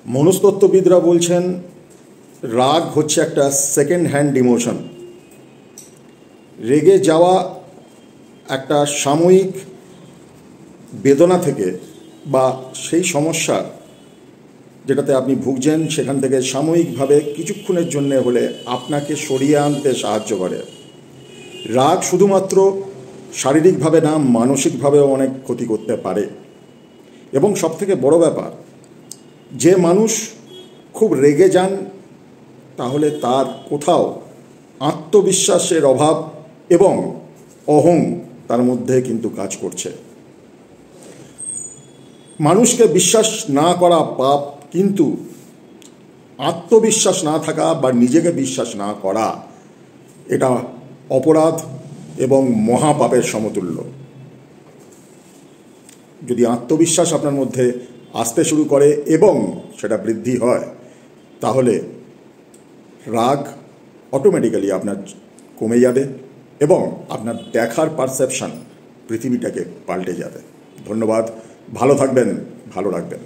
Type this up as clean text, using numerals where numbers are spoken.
মনস্তত্ত্ববিদরা বলছেন রাগ হচ্ছে একটা সেকেন্ড হ্যান্ড ইমোশন। রেগে যাওয়া একটা সাময়িক বেদনা থেকে বা সেই সমস্যা যেটাতে আপনি ভুগছেন সেখান থেকে সাময়িকভাবে কিছুক্ষণের জন্য হলে আপনাকে সরিয়ে আনতে সাহায্য করে। রাগ শুধুমাত্র শারীরিকভাবে না, মানসিকভাবেও অনেক ক্ষতি করতে পারে। এবং সবথেকে বড় ব্যাপার, যে মানুষ খুব রেগে যান তাহলে তার কোথাও আত্মবিশ্বাসের অভাব এবং অহং তার মধ্যে কিন্তু কাজ করছে। মানুষকে বিশ্বাস না করা পাপ, কিন্তু আত্মবিশ্বাস না থাকা বা নিজেকে বিশ্বাস না করা এটা অপরাধ এবং মহাপাপের সমতুল্য। যদি আত্মবিশ্বাস আপনার মধ্যে আসতে শুরু করে এবং সেটা বৃদ্ধি হয়, তাহলে রাগ অটোমেটিক্যালি আপনার কমে যাবে এবং আপনার দেখার পারসেপশন পৃথিবীটাকে পাল্টে যাবে। ধন্যবাদ, ভালো থাকবেন, ভালো রাখবেন।